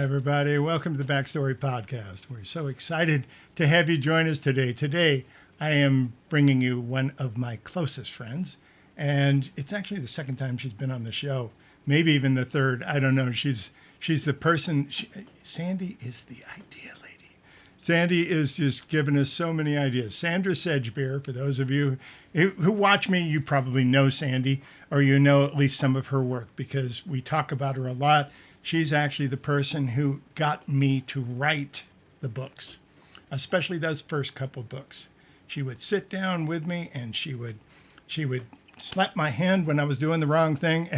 everybody. Welcome to the Backstory Podcast. We're so excited to have you join us today. Today, I am bringing you one of my closest friends, and it's actually the second time she's been on the show, maybe even the third. I don't know. She's the person. Sandie is the idea lady. Sandie is just giving us so many ideas. Sandie Sedgbeer, for those of you who watch me, you probably know Sandie, or you know at least some of her work because we talk about her a lot. She's actually the person who got me to write the books, especially those first couple books. She would sit down with me and she would slap my hand when I was doing the wrong thing.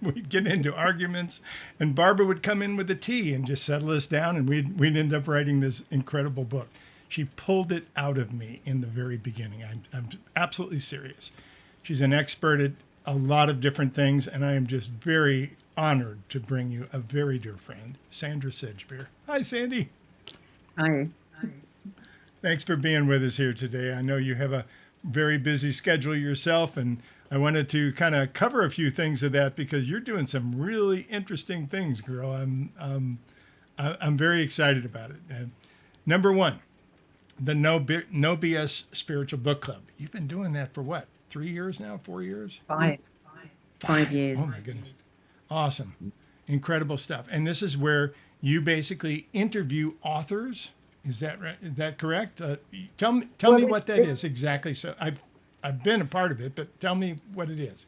We'd get into arguments, and Barbara would come in with the tea and just settle us down, and we'd end up writing this incredible book. She pulled it out of me in the very beginning. I'm absolutely serious. She's an expert at a lot of different things, and I am just very honored to bring you a very dear friend, Sandie Sedgbeer. Hi, Sandie. Hi. Thanks for being with us here today. I know you have a very busy schedule yourself, and I wanted to kind of cover a few things of that because you're doing some really interesting things, girl. I'm very excited about it. Number one, the No BS Spiritual Book Club. You've been doing that for what? 3 years now? 4 years? 5 years. Oh my goodness. Awesome. Incredible stuff. And this is where you basically interview authors. Is that right? Is that correct? Tell me what that is exactly. So I've been a part of it, but tell me what it is.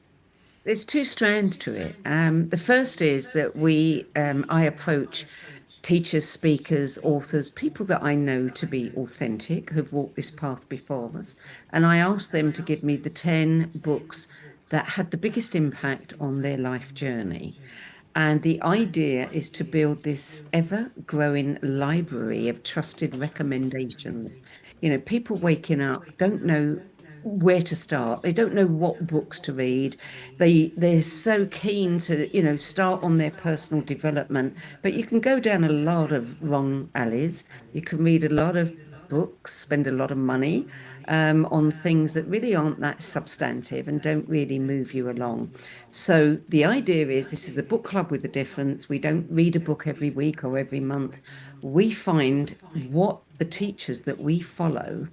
There's two strands to it. The first is that I approach teachers, speakers, authors, people that I know to be authentic, who've walked this path before us, and I ask them to give me the 10 books that had the biggest impact on their life journey. And the idea is to build this ever-growing library of trusted recommendations. People waking up don't know where to start. They don't know what books to read. They're so keen to, start on their personal development, but you can go down a lot of wrong alleys. You can read a lot of books, spend a lot of money on things that really aren't that substantive and don't really move you along. So the idea is this is a book club with a difference. We don't read a book every week or every month. We find what the teachers that we follow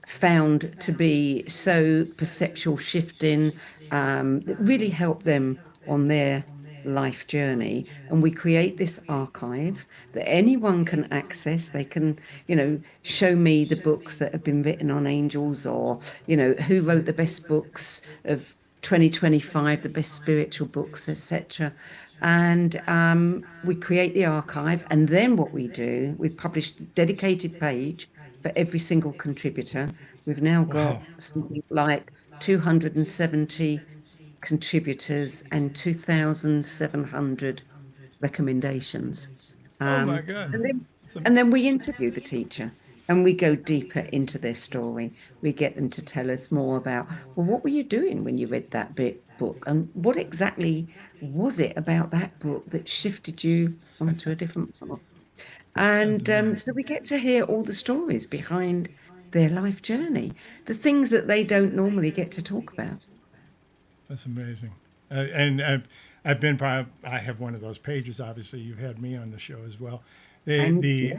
found to be so perceptual shifting, that really help them on their life journey. And we create this archive that anyone can access. They can, show me the books that have been written on angels, or, who wrote the best books of 2025, the best spiritual books, etc. And we create the archive. And then what we do, we publish a dedicated page for every single contributor. We've now got something like 270 contributors and 2,700 recommendations. Oh my God. And then we interview the teacher and we go deeper into their story. We get them to tell us more about, well, what were you doing when you read that book? And what exactly was it about that book that shifted you onto a different path? And so we get to hear all the stories behind their life journey, the things that they don't normally get to talk about. That's amazing. And I've been I have one of those pages. Obviously, you've had me on the show as well. The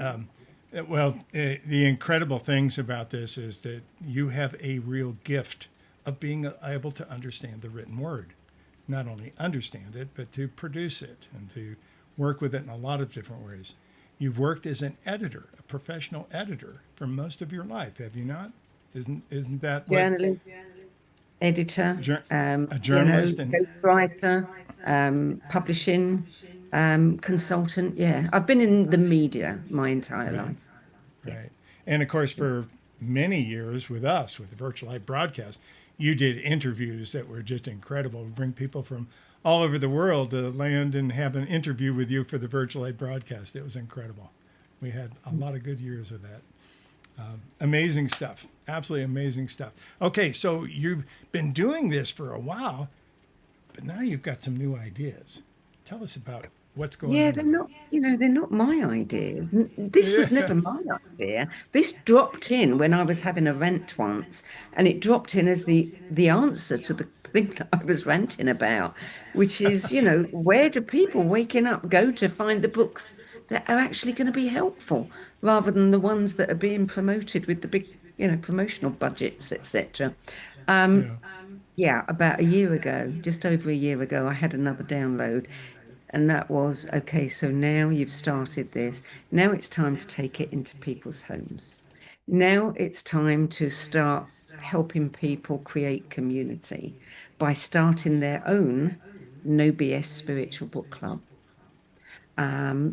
incredible things about this is that you have a real gift of being able to understand the written word. Not only understand it, but to produce it and to work with it in a lot of different ways. You've worked as an editor, a professional editor, for most of your life, have you not? Isn't that what? Journalist, editor, A journalist and writer, publishing, consultant. Yeah, I've been in the media my entire life. Yeah. right. And of course, for many years with us, with the Virtual Life broadcast, you did interviews that were just incredible. We bring people from all over the world to land and have an interview with you for the Virtual Life broadcast. It was incredible. We had a lot of good years of that. Amazing stuff. Absolutely amazing stuff. Okay, so you've been doing this for a while, but now you've got some new ideas. Tell us about What's going Yeah, on they're with not, they're not my ideas. This was it? never Yes. my idea. This dropped in when I was having a rant once, and it dropped in as the answer to the thing that I was ranting about, which is, where do people waking up go to find the books that are actually going to be helpful, rather than the ones that are being promoted with the big, promotional budgets, etc. Um, Yeah. yeah, about a year ago, just over a year ago, I had another download. And that was, okay, so now you've started this. Now it's time to take it into people's homes. Now it's time to start helping people create community by starting their own No BS spiritual book club,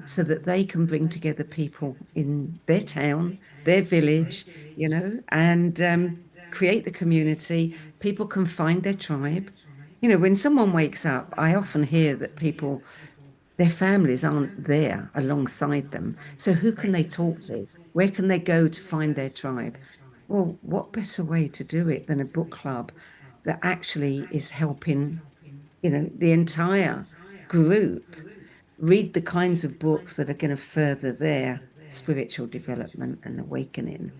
so that they can bring together people in their town, their village, and create the community. People can find their tribe. When someone wakes up, I often hear that people, their families aren't there alongside them. So who can Right. they talk to? Where can they go to find their tribe? Well, what better way to do it than a book club that actually is helping, the entire group read the kinds of books that are going to further their spiritual development and awakening.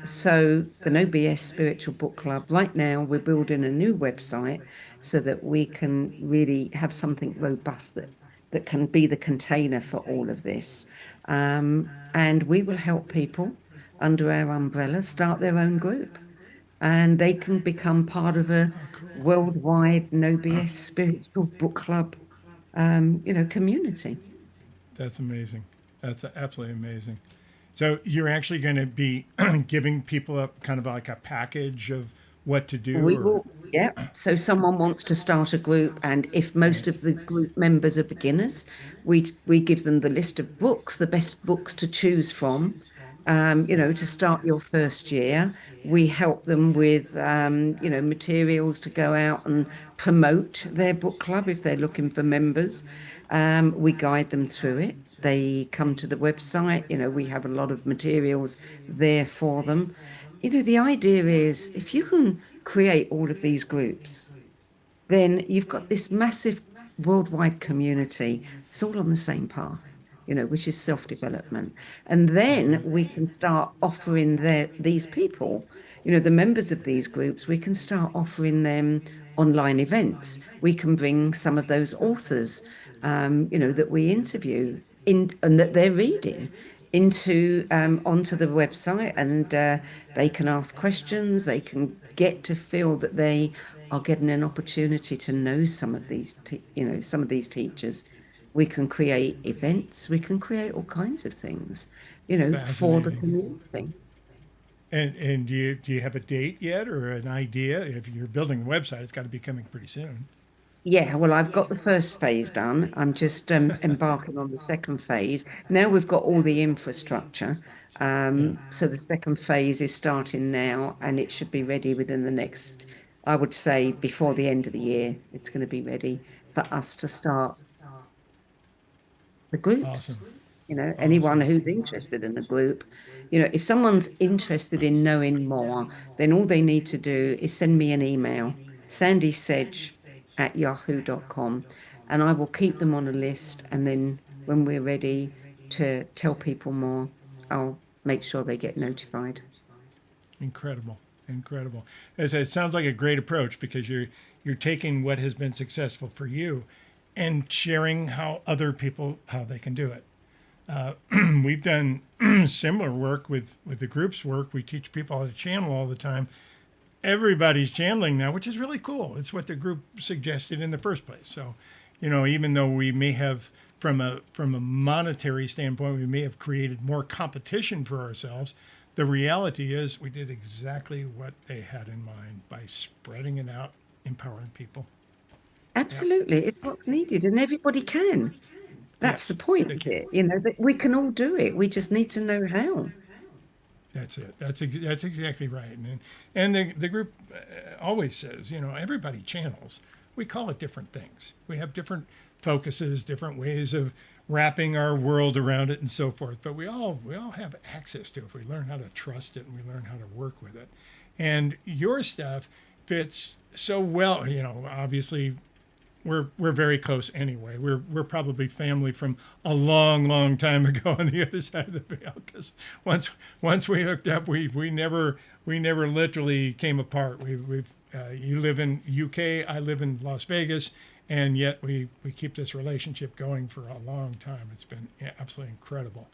So the No BS Spiritual Book Club, right now we're building a new website so that we can really have something robust that can be the container for all of this. And we will help people under our umbrella start their own group, and they can become part of a Oh, cool. worldwide No BS Spiritual Book Club, community. That's amazing. That's absolutely amazing. So you're actually going to be giving people a kind of like a package of what to do, We or will, yeah. So someone wants to start a group, and if right? most of the group members are beginners, we give them the list of books, the best books to choose from, to start your first year. We help them with, materials to go out and promote their book club if they're looking for members. We guide them through it. They come to the website, we have a lot of materials there for them. The idea is if you can create all of these groups, then you've got this massive worldwide community. It's all on the same path, which is self-development. And That's then it. we can start offering these people, the members of these groups, we can start offering them online events. We can bring some of those authors, that we interview in and that they're reading into onto the website, and they can ask questions. They can get to feel that they are getting an opportunity to know some of these, some of these teachers. We can create events. We can create all kinds of things, for the Fascinating. community. And do you have a date yet or an idea? If you're building a website, it's got to be coming pretty soon. Yeah, well, I've got the first phase done. I'm just embarking on the second phase. Now we've got all the infrastructure. Yeah. So the second phase is starting now, and it should be ready within the next, I would say, before the end of the year. It's going to be ready for us to start the groups. Awesome. Anyone Awesome. who's interested in a group, if someone's interested in knowing more, then all they need to do is send me an email, sandiesedge@yahoo.com, and I will keep them on a list. And then when we're ready to tell people more, I'll make sure they get notified. Incredible. Incredible. As I said, it sounds like a great approach because you're taking what has been successful for you and sharing how other people how they can do it. We've done similar work with the groups work. We teach people how to channel all the time. Everybody's channeling now, which is really cool. It's what the group suggested in the first place. So, even though we may have from a monetary standpoint, we may have created more competition for ourselves. The reality is we did exactly what they had in mind by spreading it out, empowering people. Yep. Absolutely. It's what's needed, and everybody can. That's the Yes, point they of can. it, that we can all do it. We just need to know how. That's it. That's exactly right. And the group always says, everybody channels. We call it different things. We have different focuses, different ways of wrapping our world around it, and so forth. But we all have access to it if we learn how to trust it and we learn how to work with it. And your stuff fits so well. Obviously, we're very close anyway. We're probably family from a long time ago on the other side of the veil. Because once we hooked up, we never literally came apart. We've you live in UK, I live in Las Vegas, and yet we keep this relationship going for a long time. It's been absolutely incredible.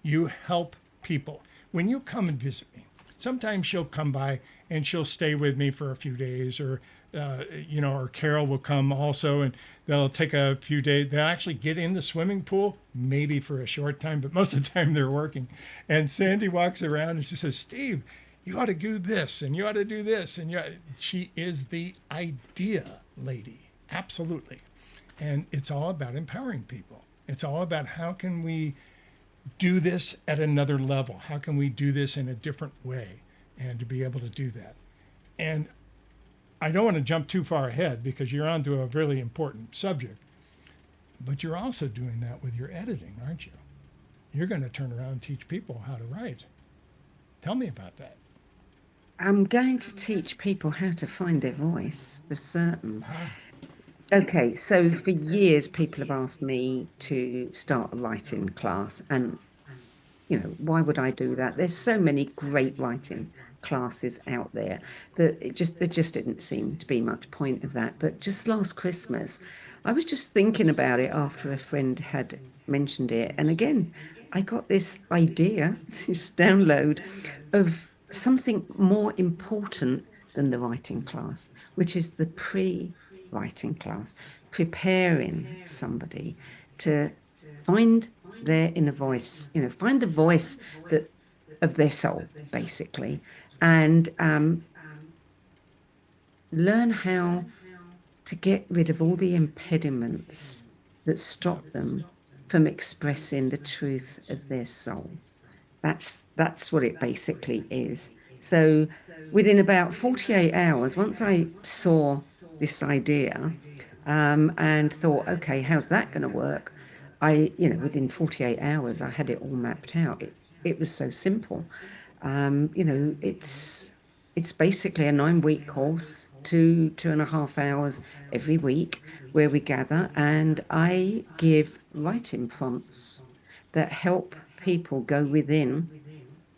You help people when you come and visit me. Sometimes she'll come by and she'll stay with me for a few days, or or Carol will come also, and they'll take a few days. They'll actually get in the swimming pool, maybe for a short time, but most of the time they're working. And Sandie walks around and she says, "Steve, you ought to do this, and you ought to do this," and she is the idea lady, absolutely. And it's all about empowering people. It's all about how can we do this at another level? How can we do this in a different way? And to be able to do that. And I don't want to jump too far ahead because you're onto a really important subject, but you're also doing that with your editing, aren't you? You're going to turn around and teach people how to write. Tell me about that. I'm going to teach people how to find their voice for certain. Okay, so for years, people have asked me to start a writing class, and why would I do that? There's so many great writing classes out there that there just didn't seem to be much point of that. But just last Christmas, I was just thinking about it after a friend had mentioned it, and again, I got this idea, this download of something more important than the writing class, which is the pre-writing class, preparing somebody to find their inner voice, find the voice of their soul, basically, and learn how to get rid of all the impediments that stop them from expressing the truth of their soul. That's what it basically is. So within about 48 hours, once I saw this idea and thought, okay, how's that going to work? Within 48 hours, I had it all mapped out. It was so simple. It's basically a 9-week course, 2.5 hours every week, where we gather, and I give writing prompts that help people go within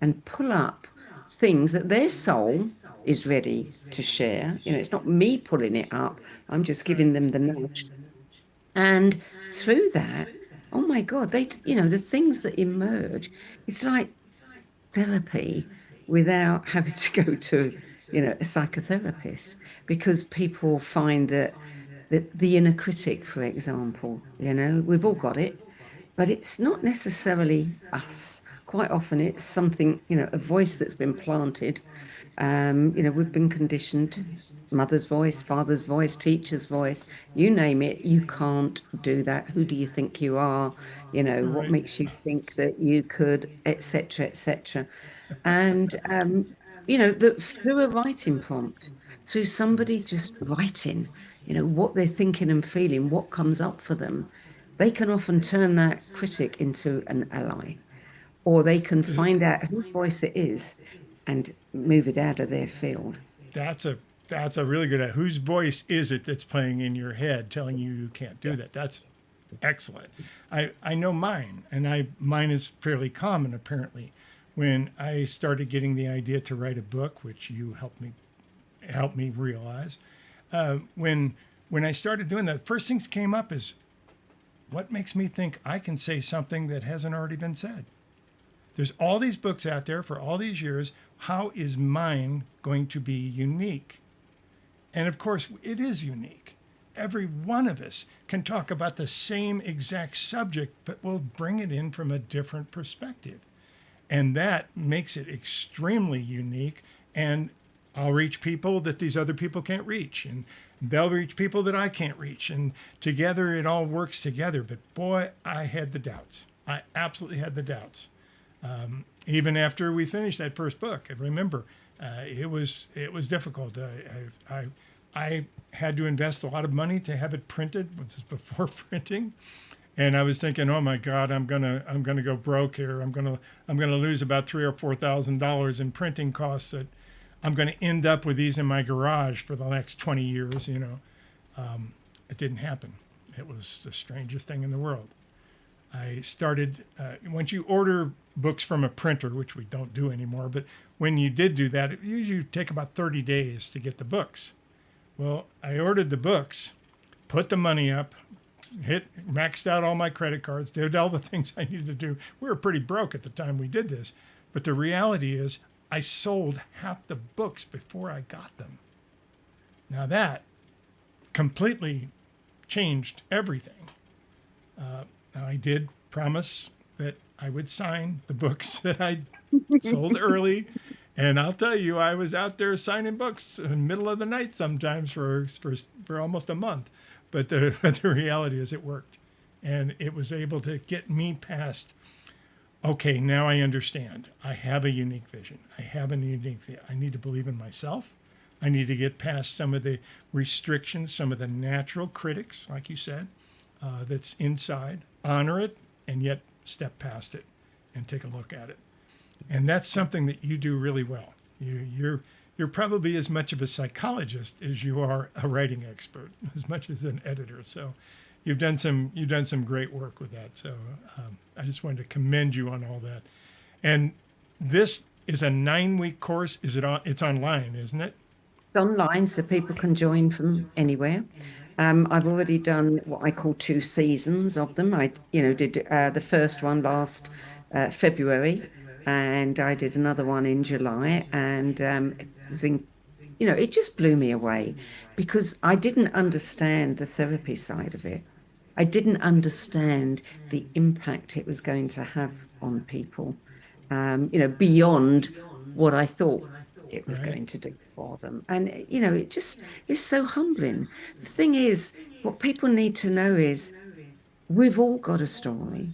and pull up things that their soul is ready to share. It's not me pulling it up. I'm just giving them the nudge. And through that, oh my God, the things that emerge, it's like therapy without having to go to, a psychotherapist, because people find that the inner critic, for example, we've all got it, but it's not necessarily us. Quite often it's something, a voice that's been planted. We've been conditioned, mother's voice, father's voice, teacher's voice, you name it, you can't do that. Who do you think you are? What makes you think that you could, etc., etc. And, through a writing prompt, through somebody just writing, what they're thinking and feeling, what comes up for them, they can often turn that critic into an ally, or they can find out whose voice it is and move it out of their field. That's a really good. Whose voice is it that's playing in your head, telling you can't do that? That's excellent. I know mine, and mine is fairly common apparently. When I started getting the idea to write a book, which you helped me realize, when I started doing that, first things came up is, what makes me think I can say something that hasn't already been said? There's all these books out there for all these years. How is mine going to be unique? And of course, it is unique. Every one of us can talk about the same exact subject, but we'll bring it in from a different perspective. And that makes it extremely unique. And I'll reach people that these other people can't reach, and they'll reach people that I can't reach. And together, it all works together. But boy, I had the doubts. I absolutely had the doubts. Even after we finished that first book, I remember it was difficult. I had to invest a lot of money to have it printed. This is before printing, and I was thinking, oh my God, I'm gonna go broke here. I'm gonna lose about $3,000 or $4,000 in printing costs. That I'm gonna end up with these in my garage for the next 20 years. it didn't happen. It was the strangest thing in the world. I started, once you order books from a printer, which we don't do anymore, but when you did do that, it usually take about 30 days to get the books. Well, I ordered the books, put the money up, maxed out all my credit cards, did all the things I needed to do. We were pretty broke at the time we did this. But the reality is I sold half the books before I got them. Now that completely changed everything. Now I did promise that I would sign the books that I sold early. And I'll tell you, I was out there signing books in the middle of the night sometimes for almost a month. But the reality is it worked. And it was able to get me past, okay, now I understand. I have a unique vision. I have a unique thing. I need to believe in myself. I need to get past some of the restrictions, some of the natural critics, like you said, that's inside. Honor it, and yet step past it and take a look at it. And that's something that you do really well. You're probably as much of a psychologist as you are a writing expert, as much as an editor. So you've done some great work with that. So I just wanted to commend you on all that. And this is a 9-week course. It's online, isn't it? It's online, so people can join from anywhere. I've already done what I call 2 seasons of them. I, did the first one last February, and I did another one in July, and it was it just blew me away because I didn't understand the therapy side of it. I didn't understand the impact it was going to have on people, beyond what I thought it was going to do for them. And, it just is so humbling. The thing is, what people need to know is we've all got a story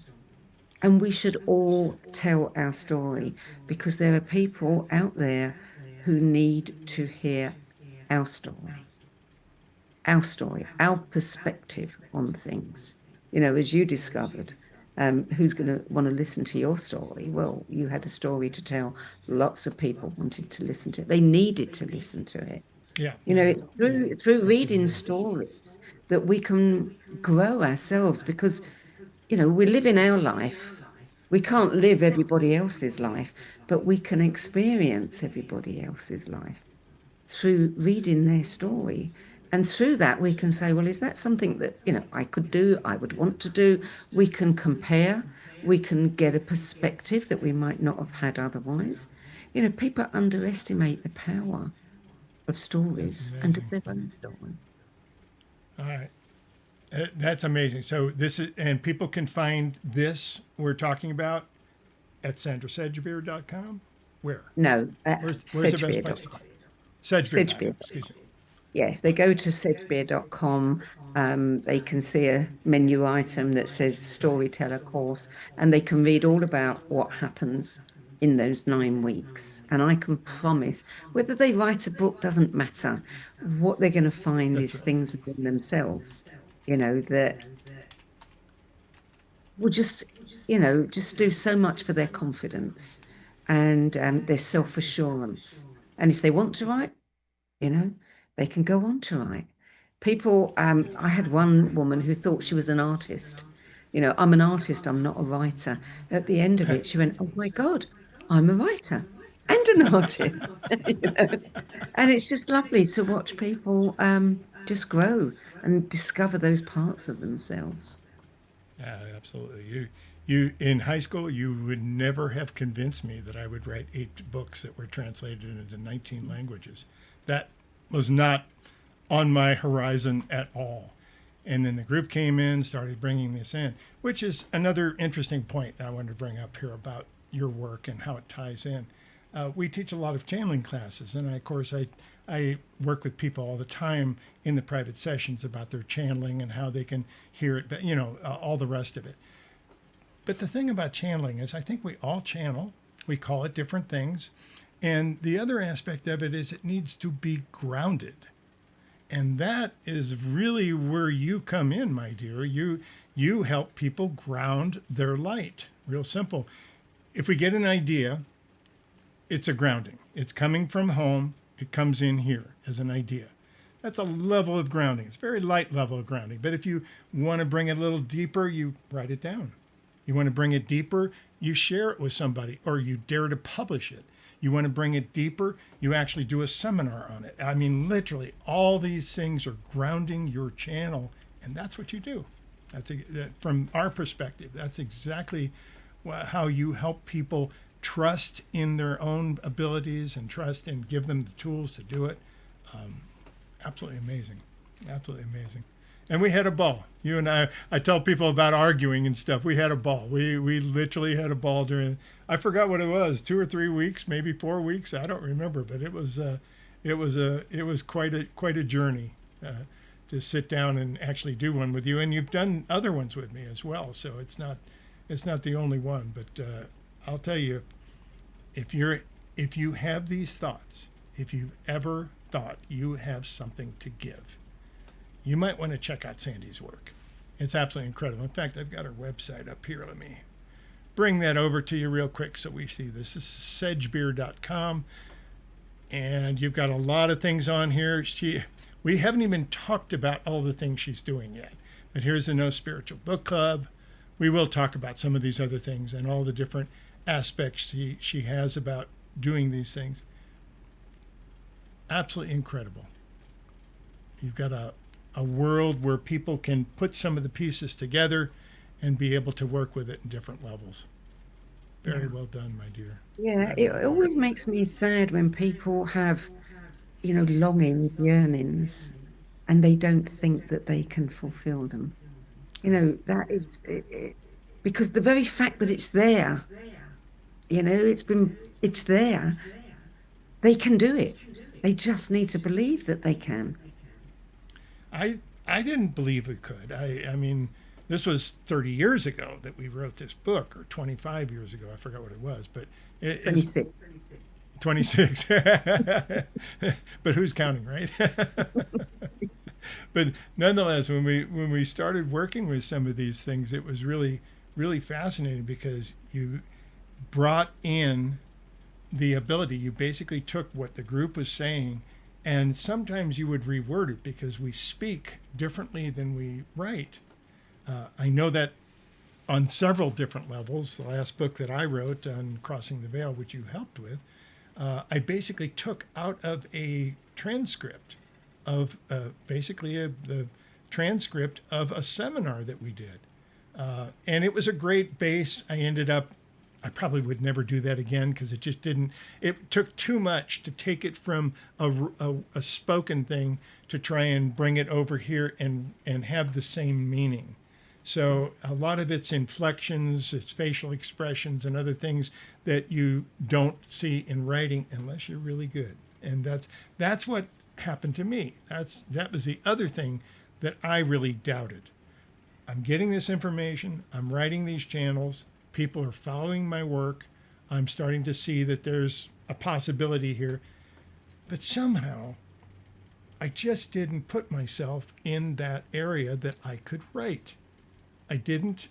and we should all tell our story because there are people out there who need to hear our story, our perspective on things. As you discovered, who's going to want to listen to your story? Well, you had a story to tell. Lots of people wanted to listen to it. They needed to listen to it. Yeah. It's through reading stories that we can grow ourselves because, we live in our life. We can't live everybody else's life, but we can experience everybody else's life through reading their story. And through that, we can say, well, is that something that, I could do, I would want to do? We can compare, we can get a perspective that we might not have had otherwise. People underestimate the power of stories and of their own story. All right. That's amazing. So and people can find this we're talking about at sandrasedgbeer.com? Where? No, at where's the best place to find it? Sedgbeer. Excuse me. Yeah, if they go to sedgbeer.com, they can see a menu item that says Storyteller course, and they can read all about what happens in those 9 weeks. And I can promise, whether they write a book doesn't matter. What they're going to find is things within themselves, that will just do so much for their confidence and their self-assurance. And if they want to write, they can go on to write. People, I had one woman who thought she was an artist. I'm an artist, I'm not a writer. At the end of it, she went, oh my God, I'm a writer and an artist. And it's just lovely to watch people just grow and discover those parts of themselves. Yeah, absolutely. You in high school, you would never have convinced me that I would write 8 books that were translated into 19 languages. That was not on my horizon at all. And then the group came in, started bringing this in, which is another interesting point I wanted to bring up here about your work and how it ties in. We teach a lot of channeling classes, and of course I work with people all the time in the private sessions about their channeling and how they can hear it, but all the rest of it. But the thing about channeling is I think we all channel. We call it different things. And the other aspect of it is it needs to be grounded. And that is really where you come in, my dear. You help people ground their light. Real simple. If we get an idea, it's a grounding. It's coming from home. It comes in here as an idea. That's a level of grounding. It's a very light level of grounding. But if you want to bring it a little deeper, you write it down. You want to bring it deeper, you share it with somebody or you dare to publish it. You want to bring it deeper, you actually do a seminar on it. I mean, literally, all these things are grounding your channel, and that's what you do. From our perspective, that's exactly how you help people trust in their own abilities and trust and give them the tools to do it. Um, Absolutely amazing. Absolutely amazing. And we had a ball. You and I tell people about arguing and stuff. We had a ball. We literally had a ball during, I forgot what it was, 2 or 3 weeks, maybe 4 weeks. I don't remember, but it was quite a journey to sit down and actually do one with you. And you've done other ones with me as well. So it's not the only one, but I'll tell you, if you have these thoughts, if you've ever thought you have something to give, you might want to check out Sandie's work. It's absolutely incredible. In fact, I've got her website up here. Let me bring that over to you real quick so we see this. This is sedgbeer.com. And you've got a lot of things on here. We haven't even talked about all the things she's doing yet. But here's the No Spiritual Book Club. We will talk about some of these other things and all the different aspects she has about doing these things. Absolutely incredible. You've got a world where people can put some of the pieces together and be able to work with it in different levels. Very well done, my dear. Yeah, Very it well done. always makes me sad when people have, longings, yearnings, and they don't think that they can fulfill them. That is because the very fact that it's there, it's there. They can do it. They just need to believe that they can. I didn't believe we could. I mean, this was 30 years ago that we wrote this book, or 25 years ago. I forgot what it was, but it's 26. 26. But who's counting, right? But nonetheless, when we started working with some of these things, it was really fascinating because you brought in the ability. You basically took what the group was saying, and sometimes you would reword it because we speak differently than we write. I know that on several different levels. The last book that I wrote on Crossing the Veil, which you helped with, I basically took out of a transcript of the transcript of a seminar that we did. And it was a great base. I probably would never do that again because it took too much to take it from a spoken thing to try and bring it over here and have the same meaning. So a lot of it's inflections, it's facial expressions and other things that you don't see in writing unless you're really good. And that's what happened to me. That was the other thing that I really doubted. I'm getting this information, I'm writing these channels, people are following my work, I'm starting to see that there's a possibility here, but somehow I just didn't put myself in that area that I could write. I didn't.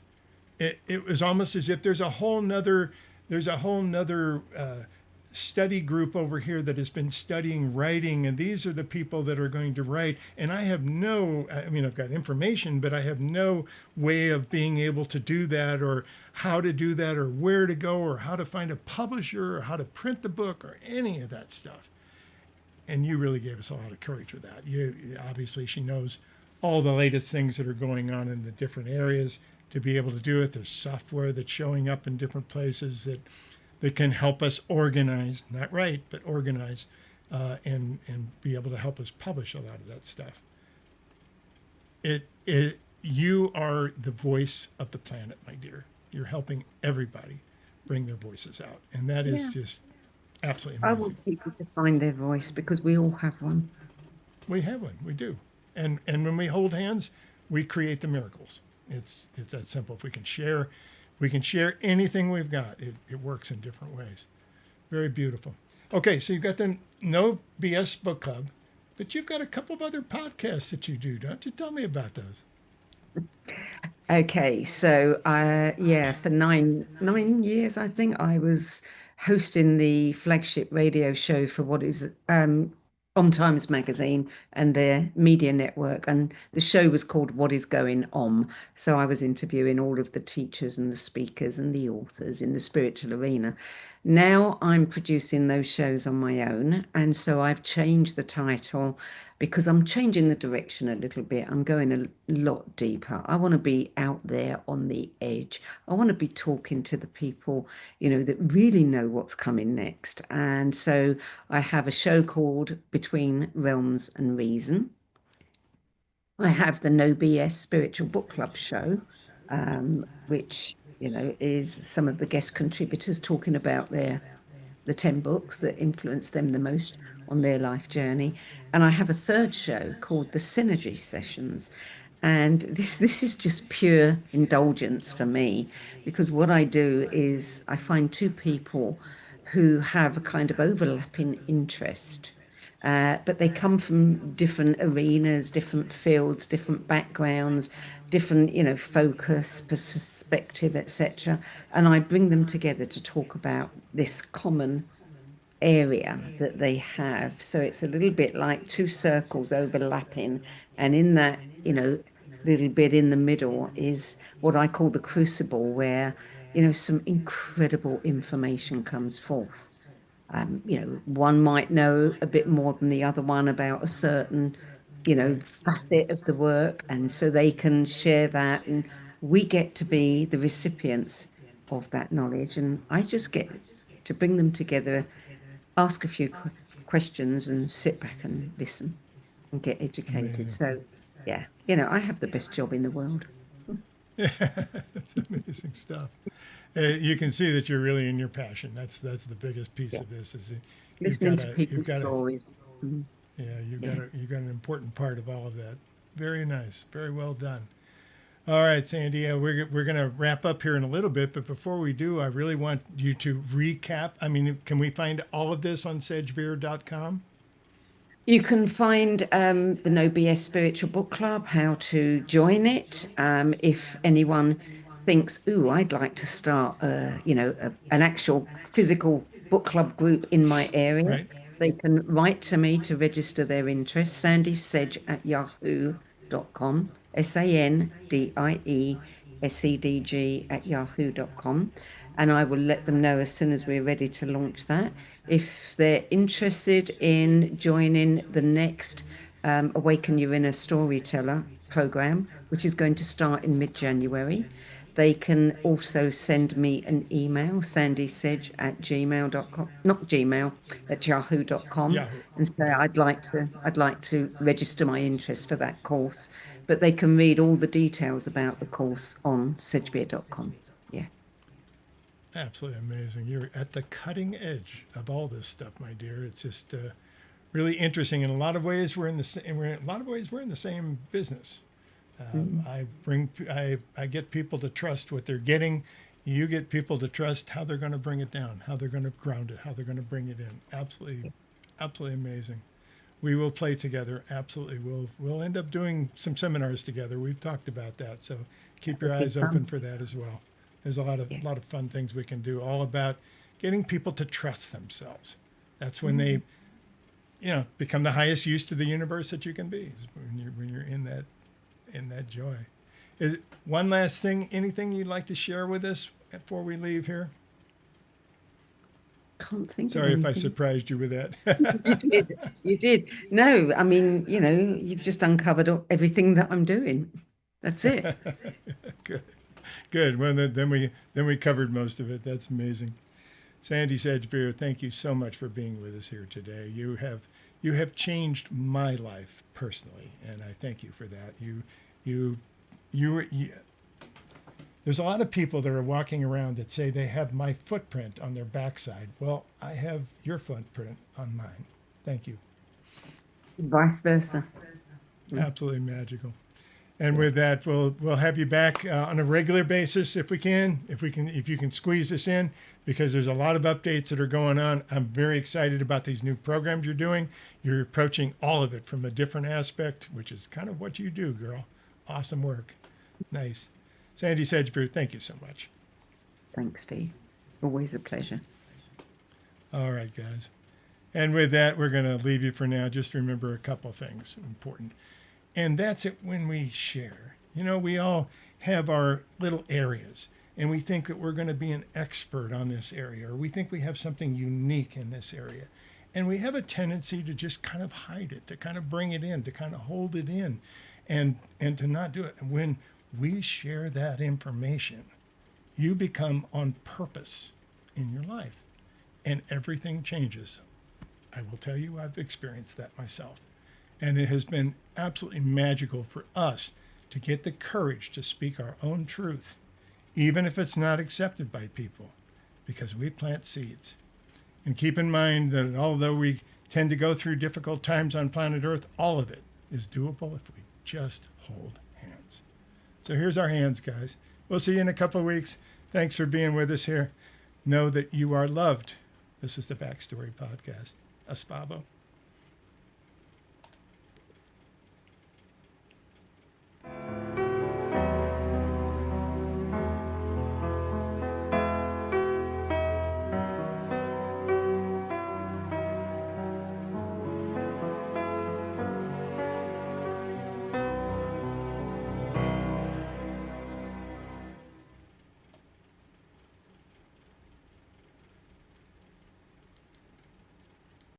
It was almost as if there's a whole nother study group over here that has been studying writing, and these are the people that are going to write. And I've got information, but I have no way of being able to do that, or how to do that, or where to go, or how to find a publisher, or how to print the book, or any of that stuff. And you really gave us a lot of courage with that. Obviously, she knows all the latest things that are going on in the different areas to be able to do it. There's software that's showing up in different places that can help us organize, not write, but organize, and be able to help us publish a lot of that stuff. You are the voice of the planet, my dear. You're helping everybody bring their voices out, and that is just absolutely I amazing. want people to find their voice because we all have one. We have one, we do, and when we hold hands, we create the miracles. It's that simple. If we can share anything we've got. It works in different ways. Very beautiful. Okay, so you've got the No BS Book Club, but you've got a couple of other podcasts that you do, don't you? Tell me about those. Okay, so for nine years, I think I was hosting the flagship radio show for what is on Times Magazine and their media network. And the show was called What Is Going On? So I was interviewing all of the teachers and the speakers and the authors in the spiritual arena. Now I'm producing those shows on my own. And so I've changed the title because I'm changing the direction a little bit. I'm going a lot deeper. I want to be out there on the edge. I want to be talking to the people, that really know what's coming next. And so I have a show called Between Realms and Reason. I have the No BS Spiritual Book Club show, which, is some of the guest contributors talking about the 10 books that influenced them the most on their life journey. And I have a third show called the Synergy Sessions. And this is just pure indulgence for me, because what I do is I find two people who have a kind of overlapping interest. But they come from different arenas, different fields, different backgrounds, different, focus, perspective, etc. And I bring them together to talk about this common area that they have. So it's a little bit like two circles overlapping. And in that, little bit in the middle is what I call the crucible, where, some incredible information comes forth. One might know a bit more than the other one about a certain, Right. facet of the work, and so they can share that, and we get to be the recipients of that knowledge. And I just get to bring them together, ask a few questions, and sit back and listen and get educated. Amazing. So, yeah, I have the best job in the world. Yeah, that's amazing stuff. You can see that you're really in your passion. That's the biggest piece Yeah, of this is that listening to you've people's got a stories. Mm, yeah yeah. you've got an important part of all of that. Very nice, very well done. All right, Sandy, we're going to wrap up here in a little bit, but before we do, I really want you to recap. I mean, can we find all of this on sedgbeer.com? You can find the No BS Spiritual Book Club, how to join it. If anyone thinks, "Ooh, I'd like to start, an actual physical book club group in my area," Right? they can write to me to register their interest. Sandiesedge@yahoo.com, SANDIESEDG@yahoo.com, and I will let them know as soon as we're ready to launch that. If they're interested in joining the next Awaken Your Inner Storyteller program, which is going to start in mid-January, they can also send me an email, sandiesedge@gmail.com, not Gmail, at yahoo.com, Yahoo. and say Right. I'd like to register my interest for that course. But they can read all the details about the course on sedgbeer.com. Yeah. Absolutely amazing. You're at the cutting edge of all this stuff, my dear. It's just really interesting. In a lot of ways, we're in the same business. Mm. I get people to trust what they're getting. You get people to trust how they're going to bring it down, how they're going to ground it, how they're going to bring it in. Absolutely, absolutely amazing. We will play together. Absolutely, we'll end up doing some seminars together. We've talked about that, so keep That your would be eyes open fun. for that as well. There's a Yeah. lot of fun things we can do, all about getting people to trust themselves. That's when they, Mm. become the highest use to the universe that you can be. Is when you're in that joy. Is one last thing? Anything you'd like to share with us before we leave here? Can't think of Sorry if I anything. surprised you with You that. did. You did. No, I mean, you've just uncovered everything that I'm doing. That's it. Good, good. Well, then we covered most of it. That's amazing. Sandie Sedgbeer, thank you so much for being with us here today. You have changed my life personally, and I thank you for that. You you there's a lot of people that are walking around that say they have my footprint on their backside. Well, I have your footprint on mine. Thank you. Vice versa. Mm. Absolutely magical. And Yeah. with that, we'll have you back on a regular basis if we can, if you can squeeze this in, because there's a lot of updates that are going on. I'm very excited about these new programs you're doing. You're approaching all of it from a different aspect, which is kind of what you do, girl. Awesome work. Nice. Sandie Sedgbeer, thank you so much. Thanks, Steve. Always a pleasure. All right, guys. And with that, we're going to leave you for now. Just remember a couple things important. And that's it when we share. You know, we all have our little areas, and we think that we're going to be an expert on this area, or we think we have something unique in this area. And we have a tendency to just kind of hide it, to kind of bring it in, to kind of hold it in, and to not do it. And when we share that information, you become on purpose in your life, and everything changes. I will tell you, I've experienced that myself. And it has been absolutely magical for us to get the courage to speak our own truth, even if it's not accepted by people, because we plant seeds. And keep in mind that although we tend to go through difficult times on planet Earth, all of it is doable if we just hold hands. So here's our hands, guys. We'll see you in a couple of weeks. Thanks for being with us here. Know that you are loved. This is the Backstory Podcast. Aspavo.